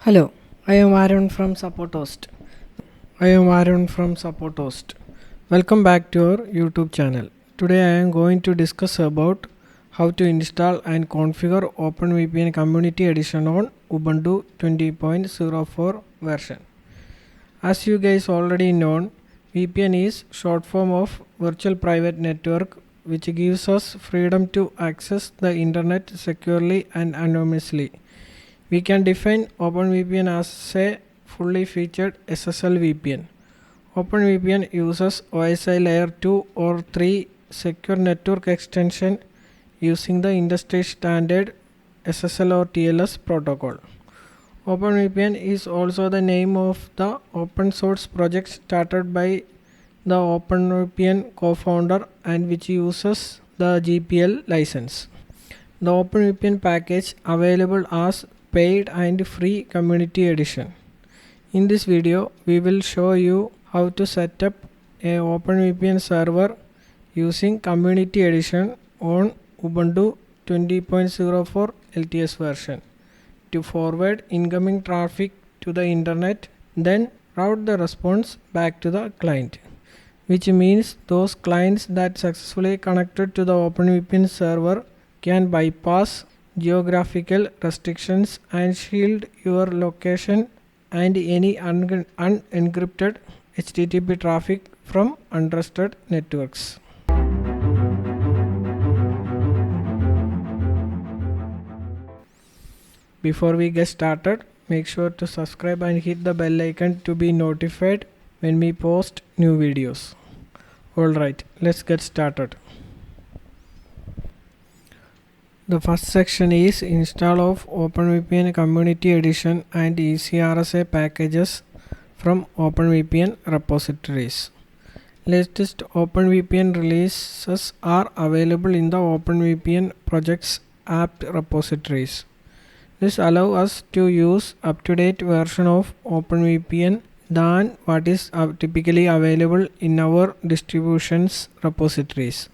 Hello, I am Aaron from Support Host. Welcome back to our YouTube channel. Today I am going to discuss about how to install and configure OpenVPN Community Edition on Ubuntu 20.04 version. As you guys already know, VPN is short form of Virtual Private Network, which gives us freedom to access the internet securely and anonymously. We can define OpenVPN as a fully featured SSL VPN. OpenVPN uses OSI layer 2 or 3 secure network extension using the industry standard SSL or TLS protocol. OpenVPN is also the name of the open source project started by the OpenVPN co-founder and which uses the GPL license. The OpenVPN package available as paid and free community edition. In this video, we will show you how to set up a OpenVPN server using community edition on Ubuntu 20.04 LTS version to forward incoming traffic to the internet, then route the response back to the client, which means those clients that successfully connected to the OpenVPN server can bypass geographical restrictions and shield your location and any unencrypted HTTP traffic from untrusted networks. Before we get started, make sure to subscribe and hit the bell icon to be notified when we post new videos. Alright, let's get started. The first section is install of OpenVPN Community Edition and Easy-RSA packages from OpenVPN repositories. Latest OpenVPN releases are available in the OpenVPN project's apt repositories. This allows us to use up-to-date version of OpenVPN than what is typically available in our distribution's repositories.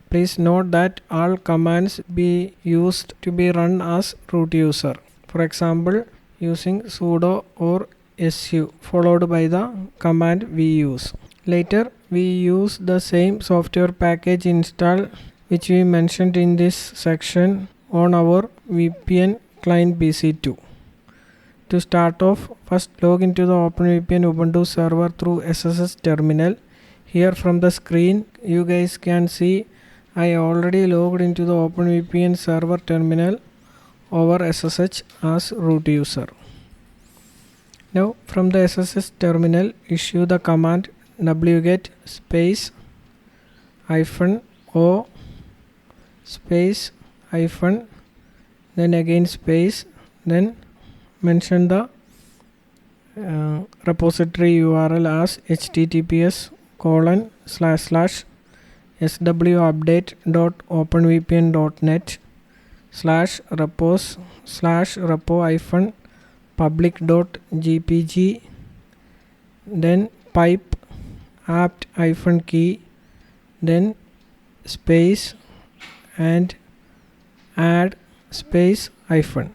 Please note that all commands be used to be run as root user. For example, using sudo or su followed by the command we use. Later, we use the same software package install which we mentioned in this section on our VPN client PC2. To start off, first log into the OpenVPN Ubuntu server through SSH terminal. Here from the screen, you guys can see I already logged into the OpenVPN server terminal over SSH as root user. Now from the SSH terminal, issue the command wget space -o space hyphen then again space, then mention the repository URL as https://swupdate.openvpn.net/repo/repo-public.jpg, then pipe apt-key, then space and add space hyphen.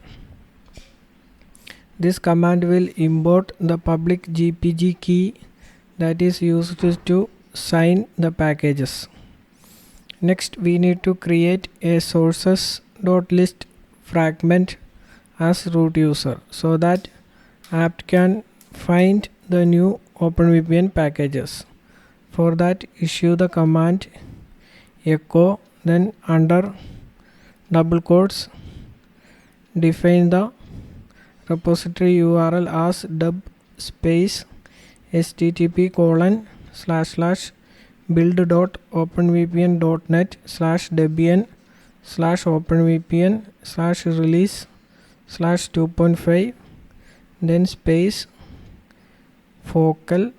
This command will import the public GPG key that is used to sign the packages. Next, we need to create a sources.list fragment as root user so that apt can find the new OpenVPN packages. For that, issue the command echo, then under double quotes define the repository URL as dub space http://build.openvpn.net/debian/openvpn/release/2.5, then space focal,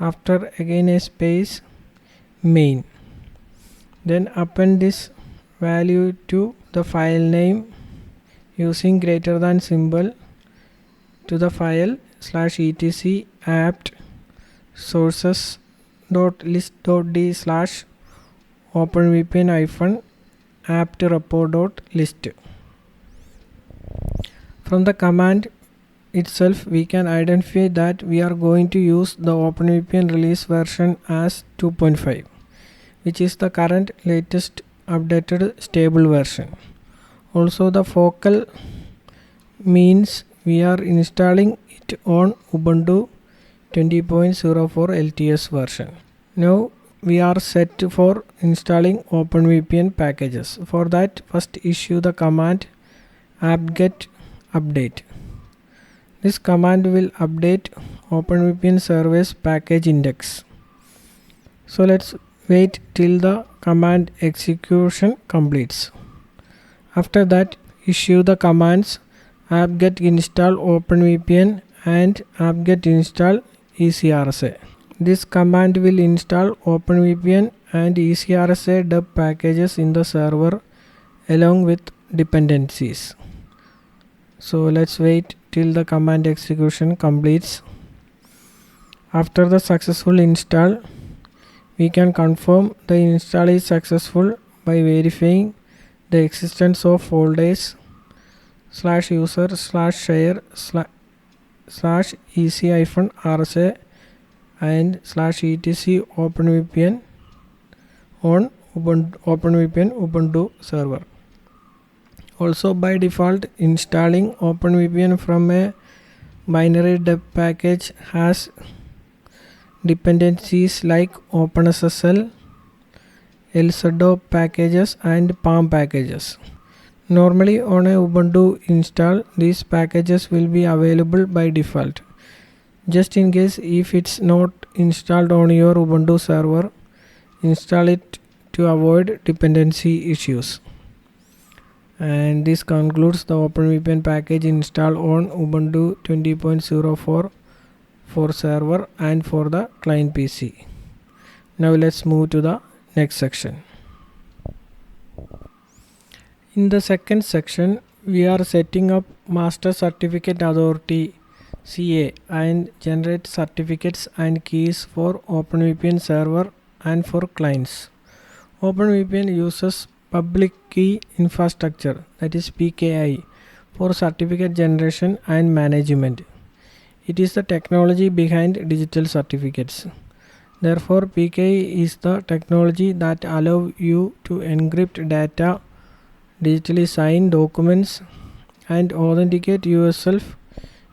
after again a space main, then append this value to the file name using greater than symbol to the file /etc apt sources.list.d/openvpn-apt-repo.list. From the command itself we can identify that we are going to use the OpenVPN release version as 2.5, which is the current latest updated stable version. Also the focal means we are installing it on Ubuntu 20.04 LTS version. Now we are set for installing OpenVPN packages. For that, first issue the command apt-get update. This command will update OpenVPN service package index. So let's wait till the command execution completes. After that, issue the commands apt-get install OpenVPN and apt-get install Easy-RSA. This command will install OpenVPN and Easy-RSA deb packages in the server along with dependencies. So let's wait till the command execution completes. After the successful install, we can confirm the install is successful by verifying the existence of folders /user/share /easy-rsa and /etc OpenVPN on OpenVPN Ubuntu server. Also by default, installing OpenVPN from a binary deb package has dependencies like OpenSSL, LZO packages and PALM packages. Normally on a Ubuntu install, these packages will be available by default. Just in case if it's not installed on your Ubuntu server, install it to avoid dependency issues. And this concludes the OpenVPN package install on Ubuntu 20.04 for server and for the client PC. Now let's move to the next section. In the second section, we are setting up Master Certificate Authority CA and generate certificates and keys for OpenVPN server and for clients. OpenVPN uses public key infrastructure, that is PKI, for certificate generation and management. It is the technology behind digital certificates. Therefore, PKI is the technology that allows you to encrypt data, digitally sign documents and authenticate yourself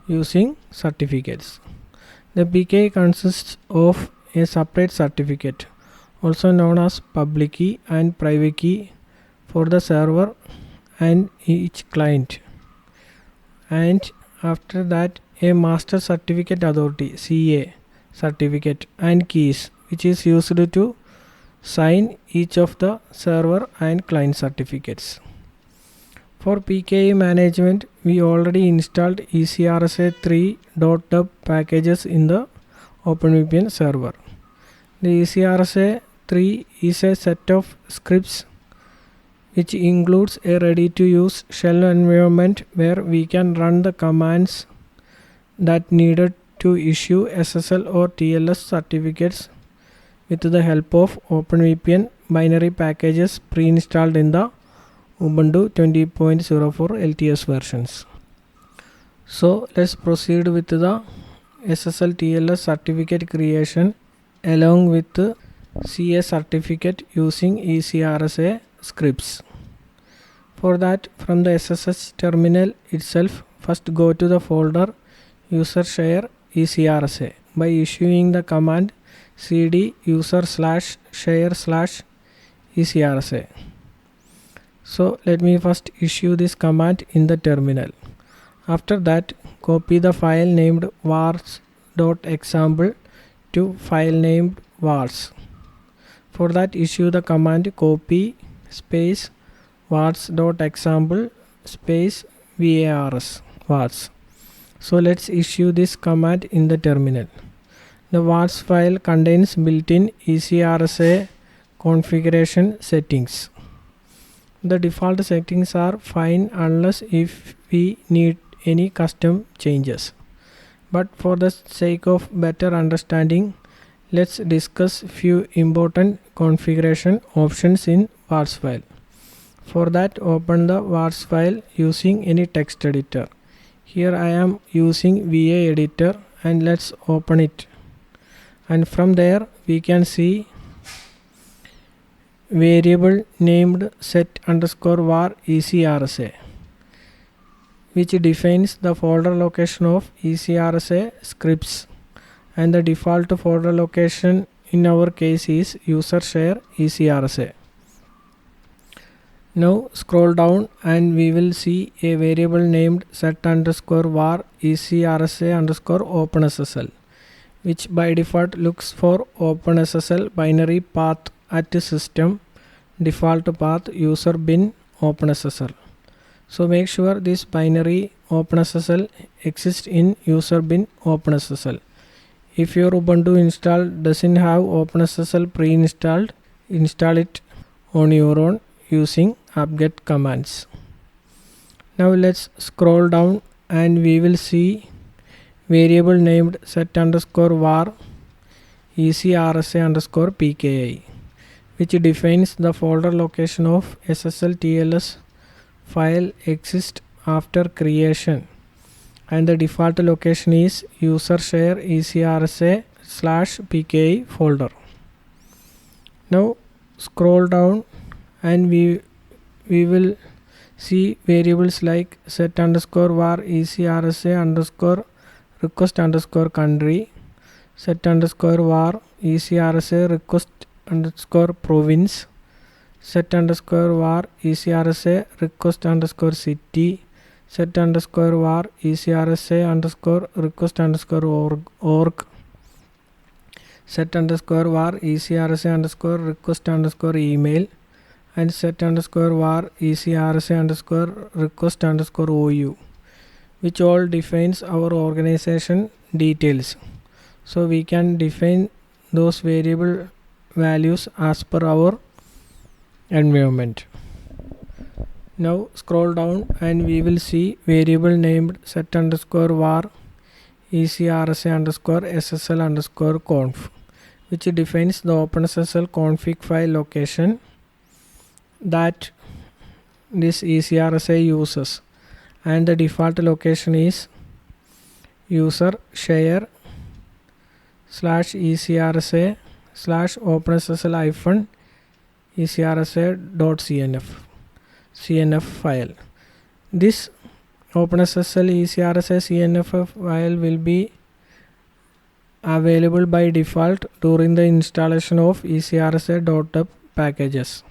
using certificates. The PKI consists of a separate certificate, also known as public key and private key, for the server and each client, and after that a Master Certificate Authority CA certificate and keys, which is used to sign each of the server and client certificates. For PKI management, we already installed Easy-RSA 3.deb packages in the OpenVPN server. The Easy-RSA 3 is a set of scripts which includes a ready-to-use shell environment where we can run the commands that needed to issue SSL or TLS certificates with the help of OpenVPN binary packages pre-installed in the Ubuntu 20.04 LTS versions. So let's proceed with the SSL TLS certificate creation along with the CA certificate using Easy-RSA scripts. For that, from the SSH terminal itself, first go to the folder user share Easy-RSA by issuing the command cd user/share/Easy-RSA. So let me first issue this command in the terminal. After that, copy the file named vars.example to file named vars. For that, issue the command copy space vars.example space vars. So let's issue this command in the terminal. The vars file contains built-in Easy-RSA configuration settings. The default settings are fine unless if we need any custom changes. But for the sake of better understanding, let's discuss few important configuration options in vars file. For that, open the vars file using any text editor. Here I am using VA editor, and let's open it. And from there we can see variable named set_var Easy-RSA, which defines the folder location of Easy-RSA scripts, and the default folder location in our case is user share Easy-RSA. Now scroll down and we will see a variable named set_var Easy-RSA_OpenSSL, which by default looks for OpenSSL binary path at system default path user bin OpenSSL. So make sure this binary OpenSSL exists in user bin OpenSSL. If your Ubuntu install doesn't have OpenSSL pre-installed, install it on your own using apt-get commands. Now let's scroll down and we will see variable named set_var Easy-RSA_PKI, which defines the folder location of SSL TLS file exists after creation, and the default location is user share Easy-RSA/PKI folder. Now scroll down and we will see variables like set_var Easy-RSA_request_country, set_var Easy-RSA_request_province, set_var Easy-RSA_request_city, set_var Easy-RSA_request_org, set_var Easy-RSA_request_email, and set_var Easy-RSA_request_ou, which all defines our organization details. So we can define those variable values as per our environment. Now scroll down and we will see variable named set_var Easy-RSA_SSL_conf, which defines the OpenSSL config file location that this Easy-RSA uses, and the default location is user share /Easy-RSA/OpenSSL Easy-RSA.cnf file. This OpenSSL Easy-RSA CNF file will be available by default during the installation of Easy-RSA.deb packages.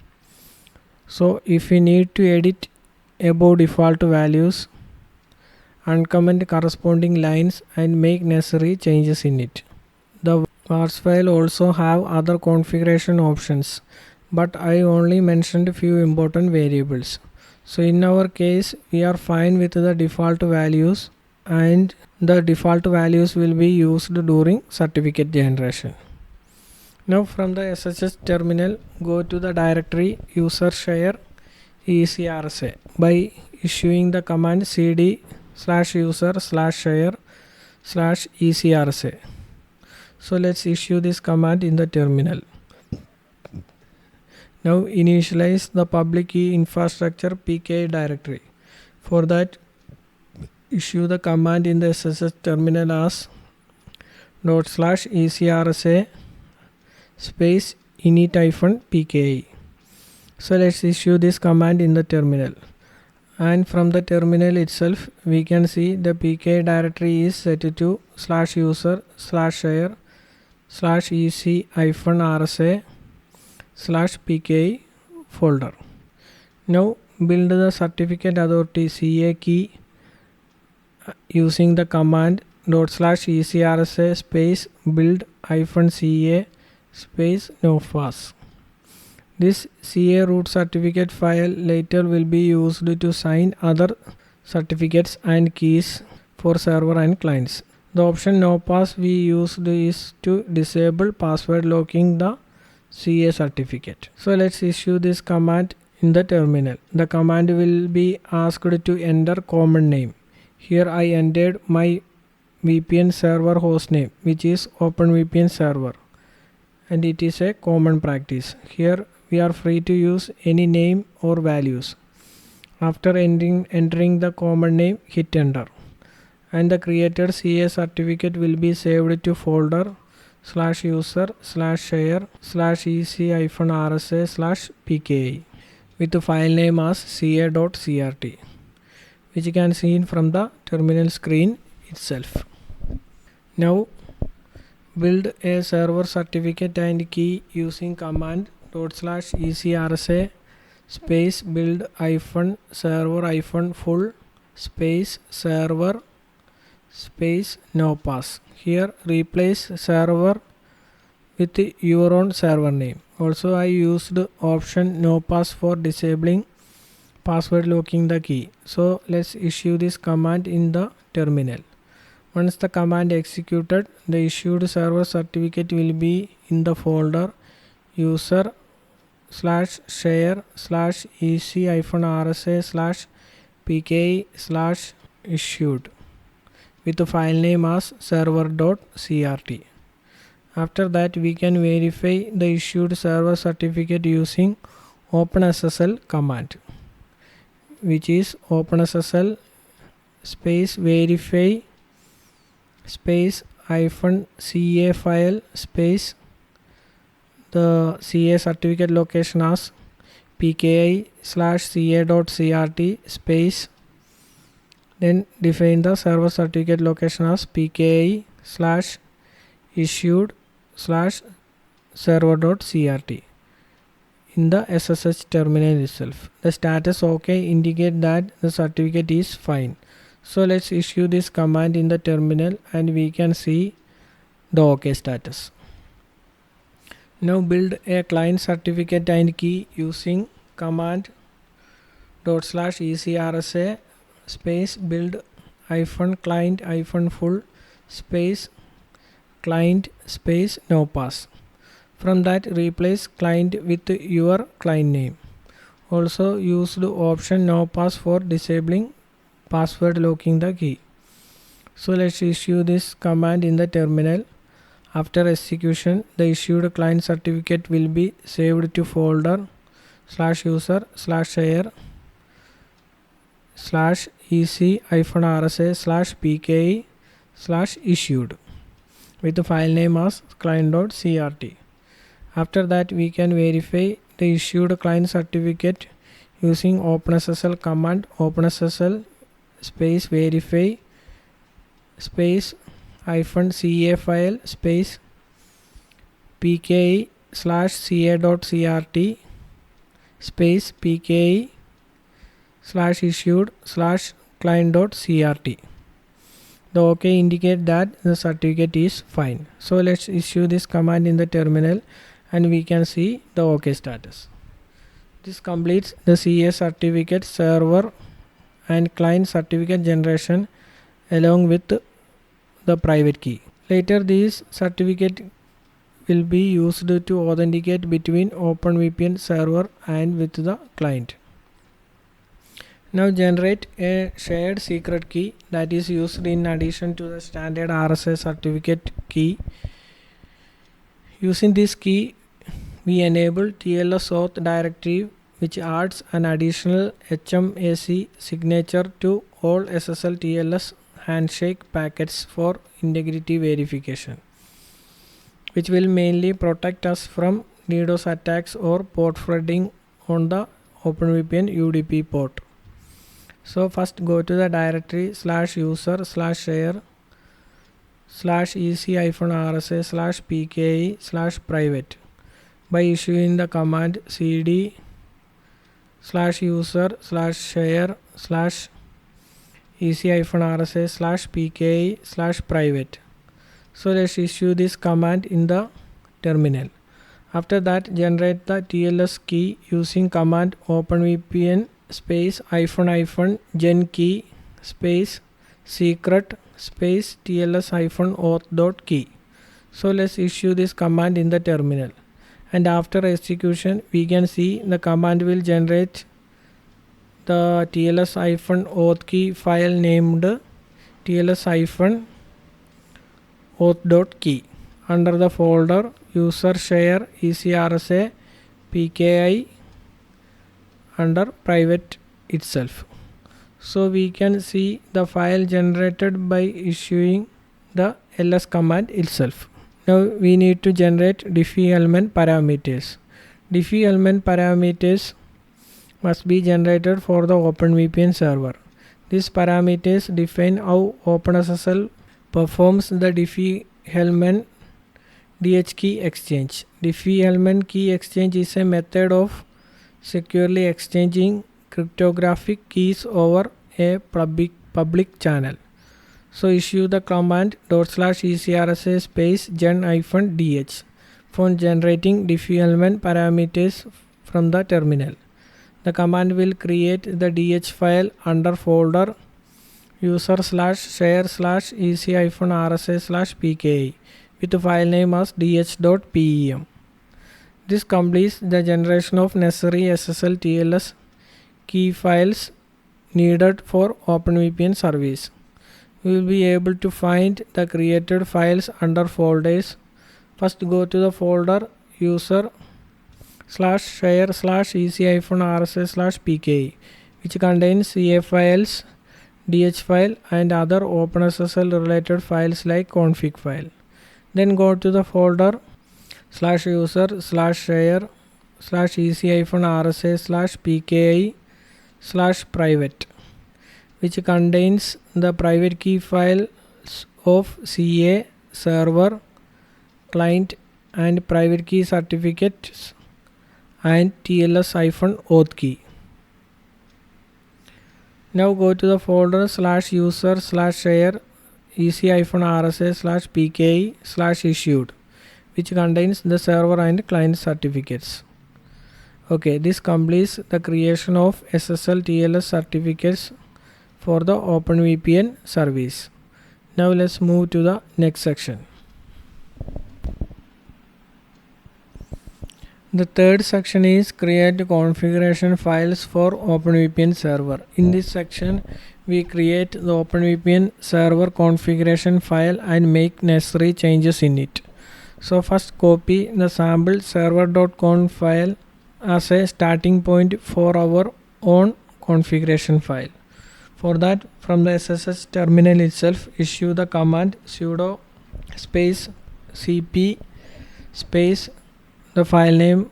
So if we need to edit above default values, uncomment corresponding lines and make necessary changes in it. The vars file also have other configuration options, but I only mentioned few important variables. So in our case we are fine with the default values, and the default values will be used during certificate generation. Now from the SSH terminal, go to the directory user share Easy-RSA by issuing the command cd/user/share/Easy-RSA. So let's issue this command in the terminal. Now initialize the public key infrastructure PKI directory. For that, issue the command in the SSH terminal as /Easy-RSA space init-PKI. So let's issue this command in the terminal, and from the terminal itself we can see the PKI directory is set to /user/share/easy-RSA/PKI folder. Now build the certificate authority CA key using the command /Easy-RSA space build-ca space nofas. This CA root certificate file later will be used to sign other certificates and keys for server and clients. The option nopass we used is to disable password locking the CA certificate. So let's issue this command in the terminal. The command will be asked to enter common name. Here I entered my VPN server hostname, which is OpenVPN server, and it is a common practice. Here we are free to use any name or values. After entering the common name, hit enter. and the created CA certificate will be saved to folder /user/share/easy-RSA/pki with the file name as ca.crt, which you can see from the terminal screen itself. Now build a server certificate and key using command /easy-RSA space build -server -full space server space no pass. Here replace server with your own server name. Also I used option no pass for disabling password locking the key. So let's issue this command in the terminal. Once the command executed, the issued server certificate will be in the folder user/share/easy-RSA/pki/issued with the file name as server.crt. After that, we can verify the issued server certificate using OpenSSL command, which is OpenSSL space verify space -ca file space the CA certificate location as pki/ca.crt space, then define the server certificate location as pki/issued/server.crt in the SSH terminal itself. The status OK indicate that the certificate is fine. So let's issue this command in the terminal and we can see the OK status. Now build a client certificate and key using command /easy-RSA space build -client -full space client space no pass. From that, replace client with your client name. Also use the option no pass for disabling password locking the key. So let's issue this command in the terminal. After execution, the issued client certificate will be saved to folder /user/share/easy-RSA/pki/issued with the file name as client.crt. After that, we can verify the issued client certificate using OpenSSL command OpenSSL space verify space -ca file space pki/ca.crt space pki/issued/client.crt. The OK indicate that the certificate is fine. So let's issue this command in the terminal and we can see the OK status. This completes the CA certificate server and client certificate generation along with the private key. Later this certificate will be used to authenticate between OpenVPN server and with the client. Now generate a shared secret key that is used in addition to the standard RSA certificate key. Using this key, we enable TLS auth directive, which adds an additional HMAC signature to all SSL TLS handshake packets for integrity verification, which will mainly protect us from DDoS attacks or port flooding on the OpenVPN UDP port. So first go to the directory /user/share/easy-RSA/pki/private by issuing the command cd /user/share/easy-RSA/pki/private. So let's issue this command in the terminal. After that, generate the TLS key using command OpenVPN space --gen key space secret space TLS-auth.key. So let's issue this command in the terminal, and after execution we can see the command will generate the TLS-auth key file named TLS-auth.key under the folder user share Easy-RSA pki under private itself. So we can see the file generated by issuing the ls command itself. Now we need to generate diffie element parameters. Diffie element parameters must be generated for the OpenVPN server. These parameters define how OpenSSL performs the diffie element DH key exchange. Diffie element key exchange is a method of securely exchanging cryptographic keys over a public channel. So issue the command /Easy-RSA space gen-dh for generating diffie element parameters from the terminal. The command will create the DH file under folder user/share/easy-rsa/pki with the file name as dh.pem. This completes the generation of necessary SSL TLS key files needed for OpenVPN service. We will be able to find the created files under folders. First go to the folder user/share/easy-rsa/pki which contains CA files, DH file and other OpenSSL related files like config file. Then go to the folder /user/share/easy-rsa/pki/private which contains the private key files of CA, server, client and private key certificates and TLS-auth key. Now go to the folder /user/share/easy-rsa/pki/issued which contains the server and client certificates. Okay, this completes the creation of SSL TLS certificates for the OpenVPN service. Now let's move to the next section. The third section is create configuration files for OpenVPN server. In this section, we create the OpenVPN server configuration file and make necessary changes in it. So first copy the sample server.conf file as a starting point for our own configuration file. For that, from the SSH terminal itself, issue the command sudo space cp space the file name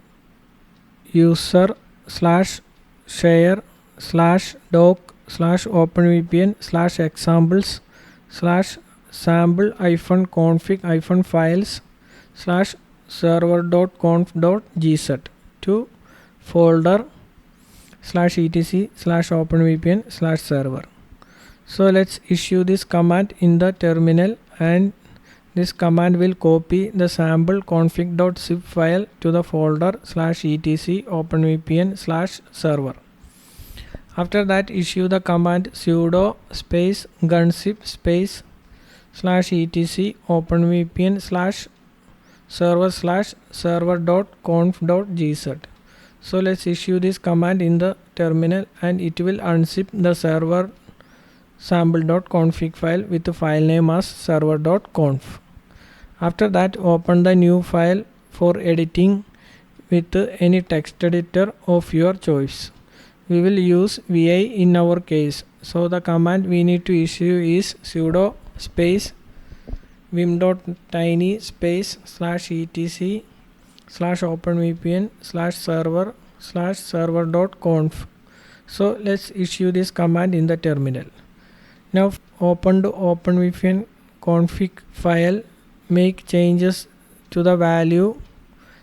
user/share/doc/openvpn/examples/sample-files/server.conf.gz to folder /etc/openvpn/server. So let's issue this command in the terminal, and this command will copy the sample config.zip file to the folder /etc/openvpn/server. After that, issue the command sudo space gunzip space /etc/openvpn/server/server.conf.gz. So let's issue this command in the terminal, and it will unzip the server sample.config file with the file name as server.conf. After that, open the new file for editing with any text editor of your choice. We will use vi in our case, so the command we need to issue is sudo space vim.tiny space /etc/openvpn/server/server.conf. So let's issue this command in the terminal. Now open the OpenVPN config file, make changes to the value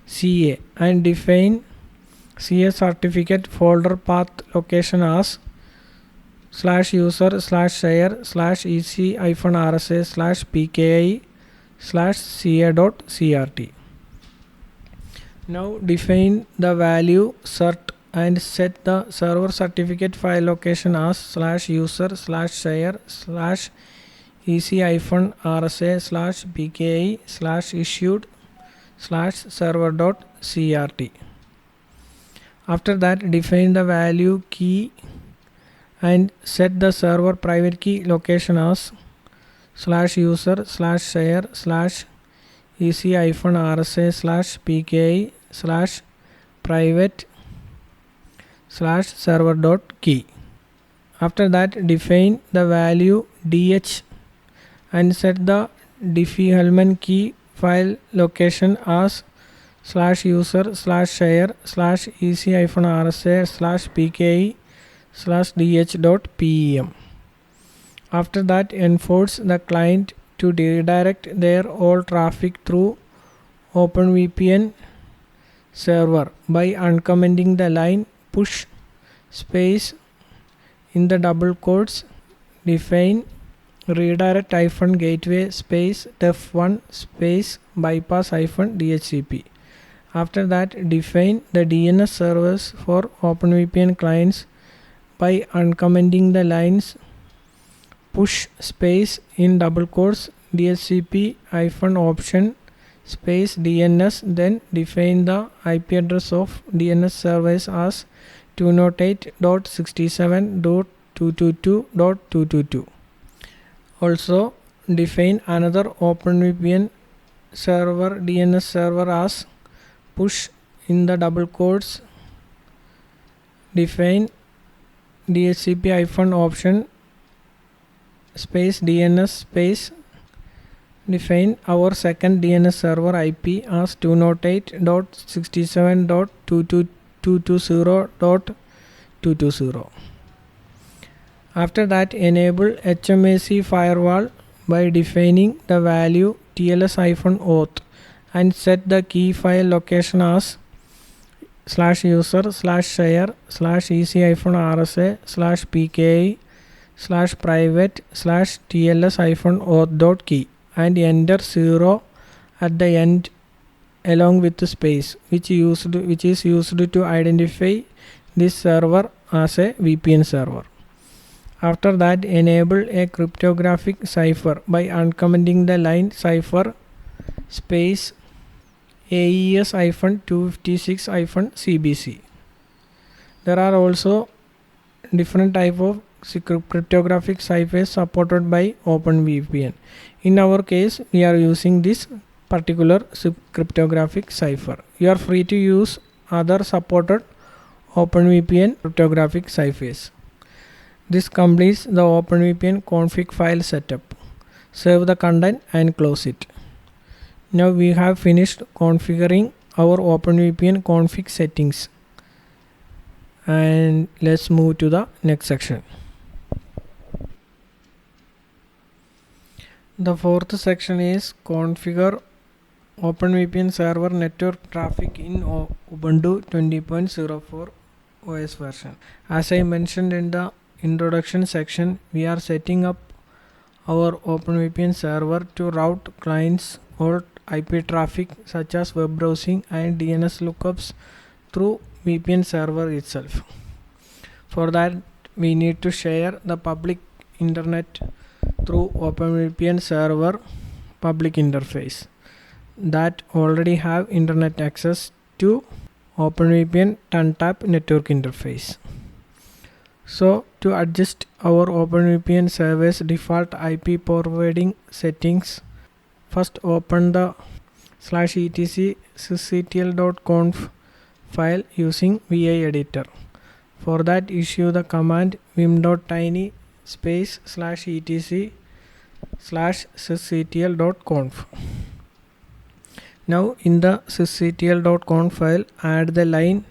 CA and define CA certificate folder path location as /user/share/easy-rsa/pki/ca.crt. Now define the value cert and set the server certificate file location as /user/share/easy-rsa/pki/issued/server.crt. After that, define the value key and set the server private key location as /user/share/easy-rsa/pki/private/server.key. After that, define the value dh and set the defilement key file location as /user/share/easy-RSA/pke/dh.pem. After that, enforce the client to redirect their all traffic through OpenVPN server by uncommenting the line push space in the double quotes define redirect -gateway space def1 space bypass -dhcp. After that, define the DNS servers for OpenVPN clients by uncommenting the lines push space in double quotes dhcp -option space DNS, then define the IP address of DNS servers as 208.67.222.222. Also, define another OpenVPN server DNS server as push in the double quotes define dhcp -option space DNS space define our second DNS server IP as 208.67.222.220. After that, enable HMAC firewall by defining the value TLS-auth and set the key file location as /user/share/easy-RSA/pke/private/tls-auth.key and enter 0 at the end along with the space which is used to identify this server as a VPN server. After that, enable a cryptographic cipher by uncommenting the line cipher space AES-256-CBC. There are also different type of cryptographic ciphers supported by OpenVPN. In our case, we are using this particular cryptographic cipher. You are free to use other supported OpenVPN cryptographic ciphers. This completes the OpenVPN config file setup. Save the content and close it. Now we have finished configuring our OpenVPN config settings, and let's move to the next section. The fourth section is configure OpenVPN server network traffic in Ubuntu 20.04 OS version. As I mentioned in the introduction section, we are setting up our OpenVPN server to route clients or IP traffic such as web browsing and DNS lookups through VPN server itself. For that, we need to share the public internet through OpenVPN server public interface that already have internet access to OpenVPN TunTap network interface. So, to adjust our OpenVPN server's default IP forwarding settings, first open the /etc sysctl.conf file using VI editor. For that, issue the command vim.tiny space /etc sysctl.conf. Now in the sysctl.conf file, add the line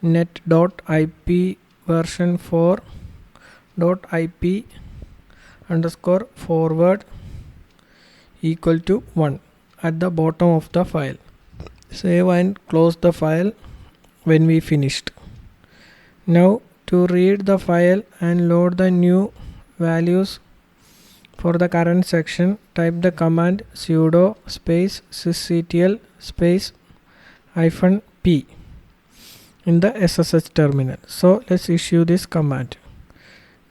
net.ip version 4.ip underscore forward equal to 1 at the bottom of the file. Save and close the file when we finished. Now to read the file and load the new values for the current section, type the command sudo space sysctl space -p in the SSH terminal. So let's issue this command.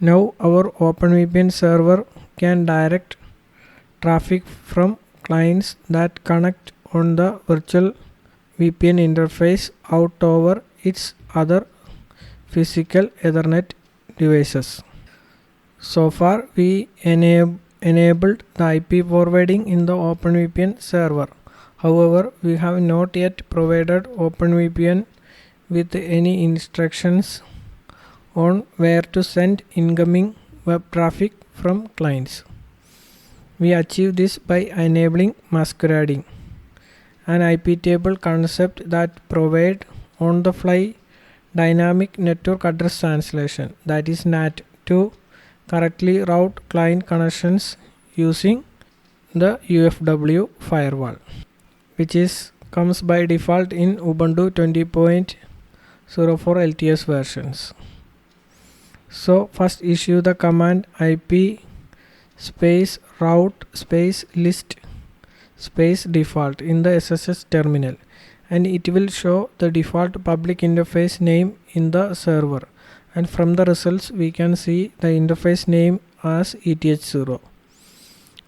Now our OpenVPN server can direct traffic from clients that connect on the virtual VPN interface out over its other physical Ethernet devices. So far we enabled the IP forwarding in the OpenVPN server. However, we have not yet provided OpenVPN with any instructions on where to send incoming web traffic from clients. We achieve this by enabling masquerading, an IP table concept that provides on-the-fly dynamic network address translation, that is NAT, to correctly route client connections using the UFW firewall, which comes by default in Ubuntu 20.04 LTS versions. So first issue the command IP space route space list space default in the SSH terminal, and it will show the default public interface name in the server, and from the results we can see the interface name as ETH0.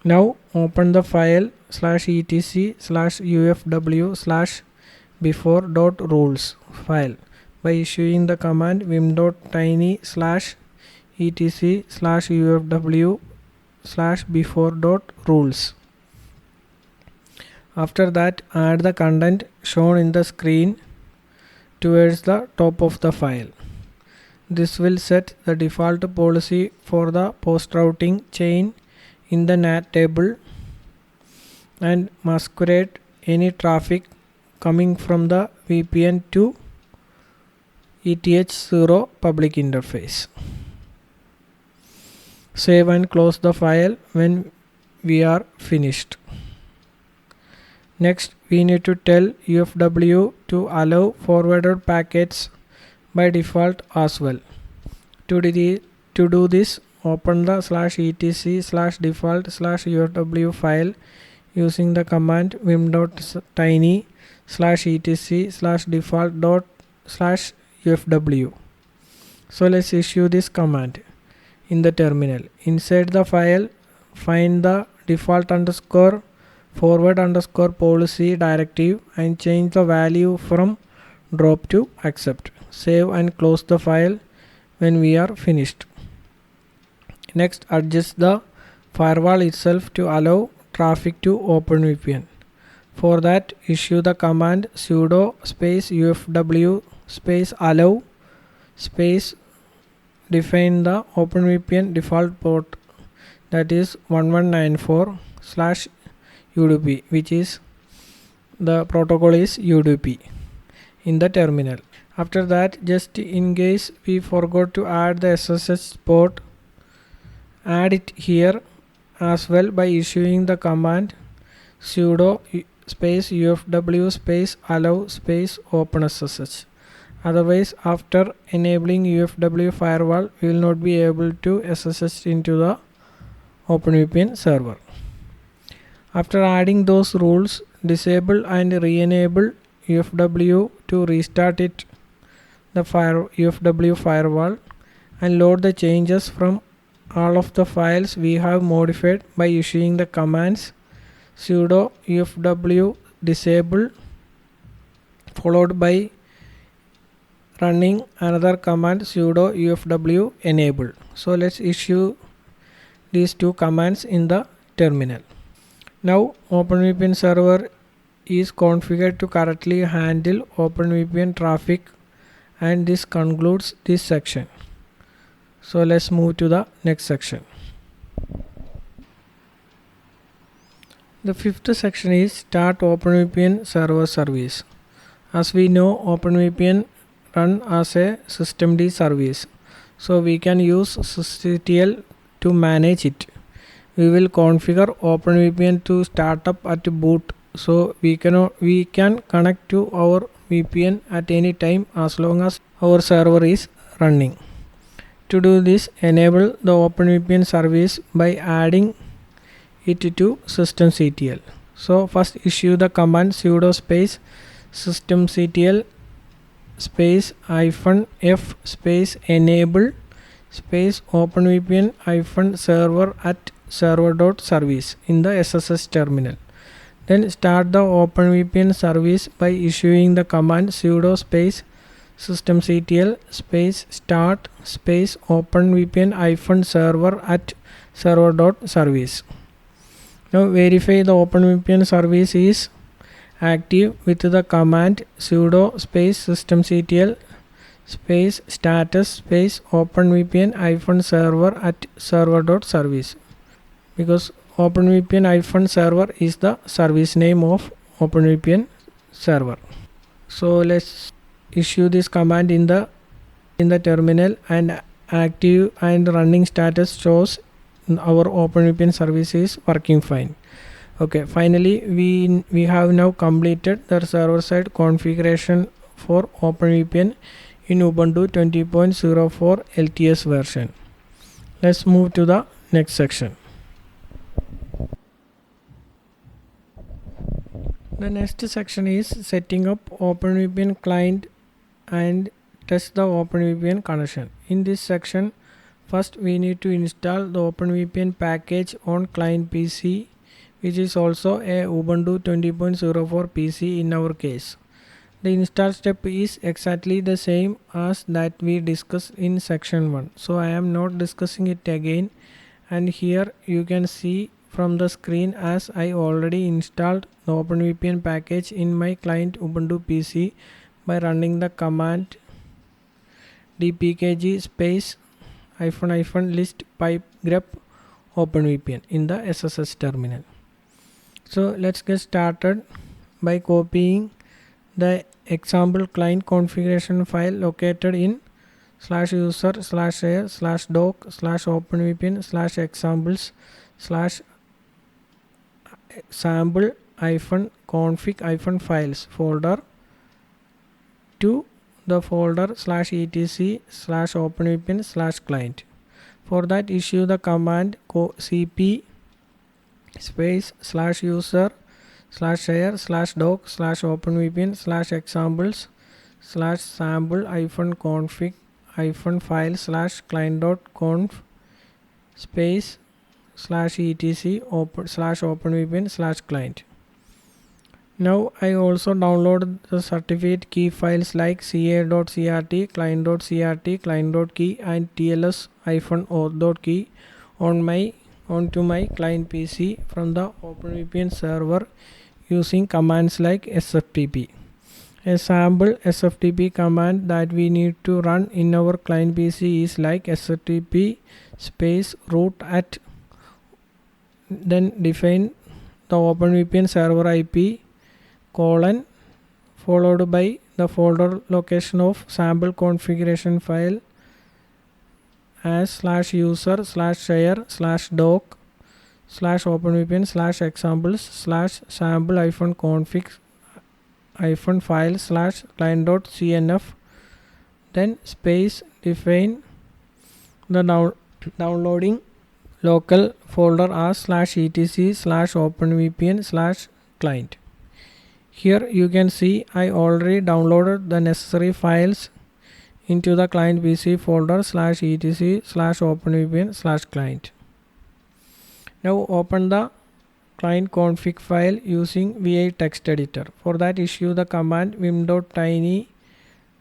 Now open the file /etc/ufw/before.rules file by issuing the command vim.tiny/etc/ufw/before.rules. After that, add the content shown in the screen towards the top of the file. This will set the default policy for the post routing chain in the NAT table and masquerade any traffic coming from the VPN to ETH0 public interface. Save and close the file when we are finished. Next, we need to tell UFW to allow forwarded packets by default as well. To do this, open the /etc/default/UFW file using the command vim.tiny/etc/default./UFW. So let's issue this command in the terminal. Inside the file, find the default_forward_policy directive and change the value from drop to accept. Save and close the file when we are finished. Next, adjust the firewall itself to allow traffic to OpenVPN. For that, issue the command sudo space UFW space allow space define the OpenVPN default port, that is 1194/UDP, which is the protocol is UDP, in the terminal. After that, just in case we forgot to add the SSH port, add it here as well by issuing the command sudo space UFW space allow space OpenSSH. Otherwise, after enabling UFW firewall, we will not be able to SSH into the OpenVPN server. After adding those rules, disable and re-enable UFW to restart it, the UFW firewall, and load the changes from all of the files we have modified by issuing the commands sudo UFW disable followed by running another command sudo UFW enable. So let's issue these two commands in the terminal. Now OpenVPN server is configured to correctly handle OpenVPN traffic, and this concludes this section. So let's move to the next section. The fifth section is start OpenVPN server service. As we know, OpenVPN run as a systemd service, so we can use sysctl to manage it. We will configure OpenVPN to start up at boot, so we can connect to our VPN at any time as long as our server is running. To do this, enable the OpenVPN service by adding it to systemctl. So first issue the command sudo space systemctl space -f space enable space OpenVPN -server at server.service in the SSH terminal. Then start the OpenVPN service by issuing the command sudo space systemctl space start space OpenVPN -server at server.service. Now verify the OpenVPN service is active with the command sudo space systemctl space status space openvpn server at server.service, because openvpn server is the service name of openvpn server. So let's issue this command in the terminal, and active and running status shows our openvpn service is working fine. Okay, finally we have now completed the server side configuration for openvpn in Ubuntu 20.04 LTS version. Let's move to the next section. The next section is setting up OpenVPN client and test the OpenVPN connection. In this section, first we need to install the OpenVPN package on client PC, which is also a Ubuntu 20.04 PC in our case. The install step is exactly the same as that we discussed in section 1, so I am not discussing it again. And here you can see from the screen, as I already installed the OpenVPN package in my client Ubuntu PC by running the command dpkg space --list pipe grep openvpn in the SSL terminal. So let's get started by copying the example client configuration file located in /user/share/doc/openvpn/examples/ sample-config-files folder to the folder /etc/openvpn/client. For that, issue the command cp space /user/share/doc/openvpn/examples/sample-config-file/client.conf space /etc/openvpn/client. Now I also download the certificate key files like ca.crt, client.crt, client.key and tls-auth.key onto my client PC from the OpenVPN server using commands like sftp. A sample sftp command that we need to run in our client PC is like sftp space root at, then define the OpenVPN server IP colon followed by the folder location of sample configuration file as /user/share/doc/sample-config-file/client.cnf, then space define the downloading local folder as /etc/openvpn/client. Here you can see I already downloaded the necessary files into the client PC folder /etc/openvpn/client. Now open the client config file using vi text editor. For that, issue the command vim.tiny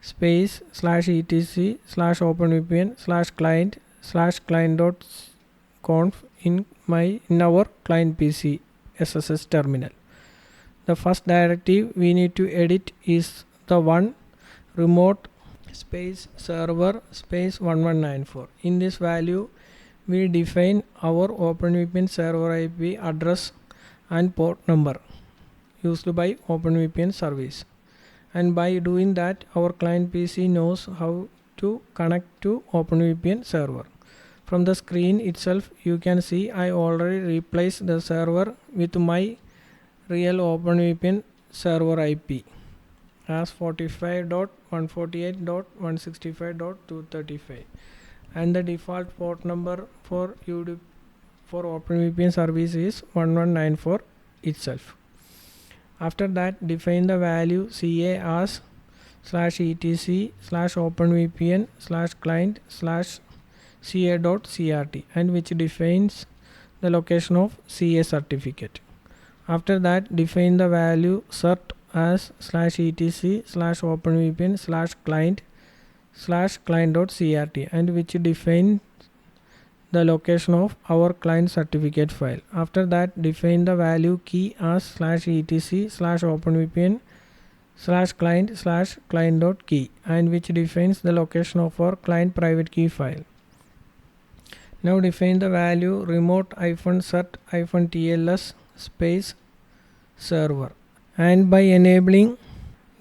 space /etc/openvpn/client/client.conf in our client PC SSL terminal. The first directive we need to edit is the one remote space server space 1194. In this value we define our OpenVPN server IP address and port number used by OpenVPN service, and by doing that our client PC knows how to connect to OpenVPN server. From the screen itself you can see I already replaced the server with my real OpenVPN server IP as 45.148.165.235, and the default port number for OpenVPN service is 1194 itself. After that, define the value ca as /etc/openvpn/client/ca.crt, and which defines the location of CA certificate. After that, define the value cert as /etc/openvpn/client/client.crt, and which defines the location of our client certificate file. After that, define the value key as /etc/openvpn/ /client/client.key, and which defines the location of our client private key file. Now define the value remote-cert-tls space server, and by enabling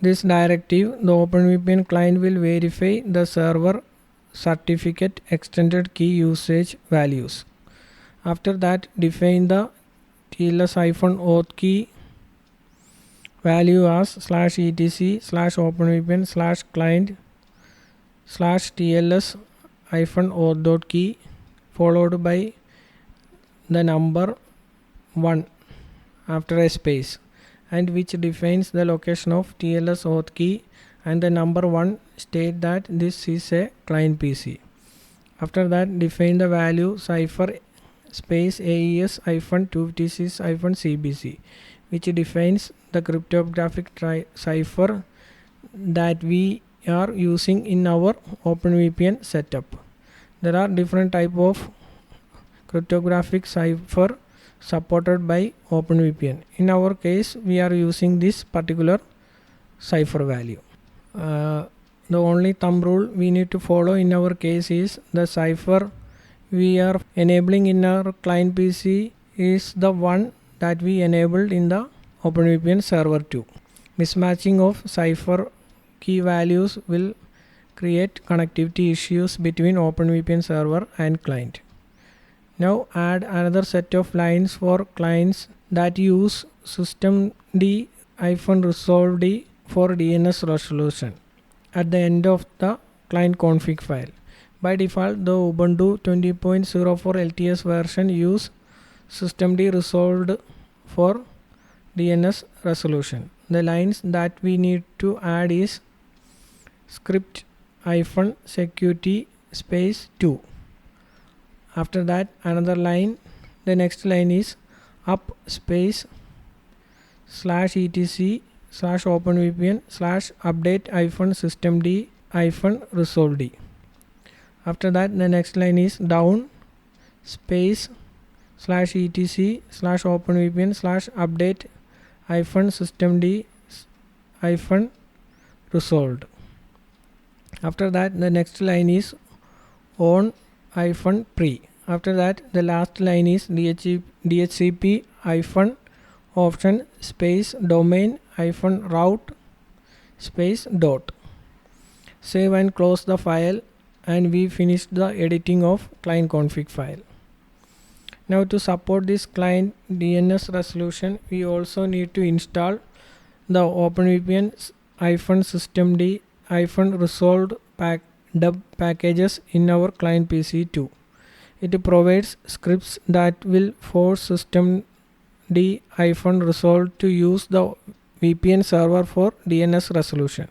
this directive, the OpenVPN client will verify the server certificate extended key usage values. After that, define the tls-auth key value as /etc/openvpn/client/tls-auth.key followed by the number 1 after a space, and which defines the location of TLS auth key, and the number 1 state that this is a client PC. After that, define the value cipher space AES-256-CBC, which defines the cryptographic cipher that we are using in our OpenVPN setup. There are different type of cryptographic cipher supported by OpenVPN. In our case, we are using this particular cipher value. The only thumb rule we need to follow in our case is the cipher we are enabling in our client PC is the one that we enabled in the OpenVPN server 2. Mismatching of cipher key values will create connectivity issues between OpenVPN server and client. Now add another set of lines for clients that use systemd-resolved for DNS resolution at the end of the client config file. By default, the Ubuntu 20.04 LTS version use systemd-resolved for DNS resolution. The lines that we need to add is script-security space 2. After that, another line, the next line is up space /etc/openvpn/update-systemd-resolved. After that, the next line is down space /etc/openvpn/update-systemd-resolved. After that, the next line is on-pre. After that, the last line is dhcp-option space domain-route space dot. Save and close the file, and we finished the editing of client config file. Now to support this client DNS resolution, we also need to install the OpenVPN-systemd-resolved dub packages in our client PC too. It provides scripts that will force systemd-resolved to use the VPN server for DNS resolution.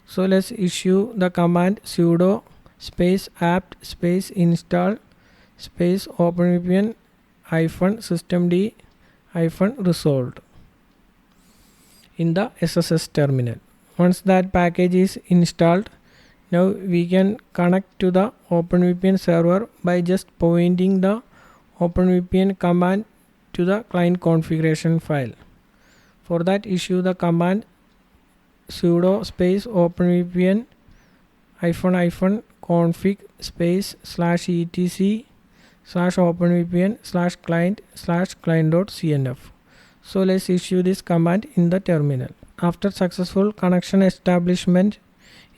So let's issue the command sudo space apt space install space OpenVPN-systemd-resolved in the SSS terminal. Once that package is installed, now we can connect to the OpenVPN server by just pointing the OpenVPN command to the client configuration file. For that, issue the command sudo space openvpn-config space /etc/openvpn/client/client.cnf. So let's issue this command in the terminal. After successful connection establishment,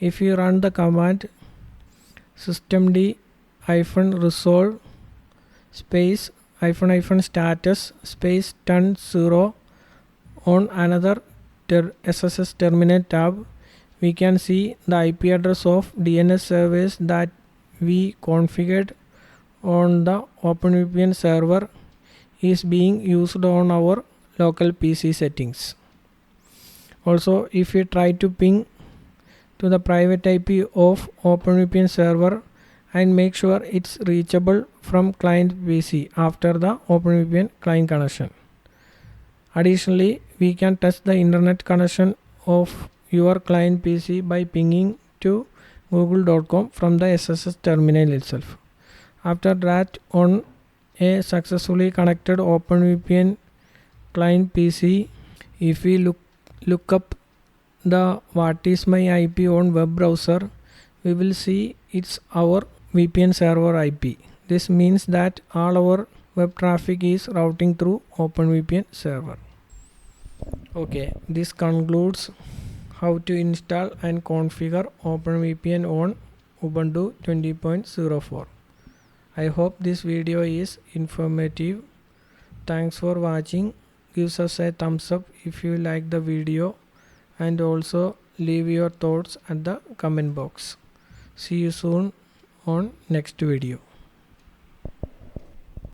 if you run the command systemd-resolve space --status space /0 on another SSS terminal tab, we can see the IP address of DNS service that we configured on the OpenVPN server is being used on our local PC settings. Also, if we try to ping to the private IP of OpenVPN server and make sure it's reachable from client PC after the OpenVPN client connection. Additionally, we can test the internet connection of your client PC by pinging to google.com from the SSS terminal itself. After that, on a successfully connected OpenVPN client PC, if we look up the what is my IP on web browser, we will see it's our VPN server IP. This means that all our web traffic is routing through OpenVPN server. Okay, this concludes how to install and configure OpenVPN on Ubuntu 20.04. I hope this video is informative. Thanks for watching. Give us a thumbs up if you like the video, and also leave your thoughts at the comment box. See you soon on next video.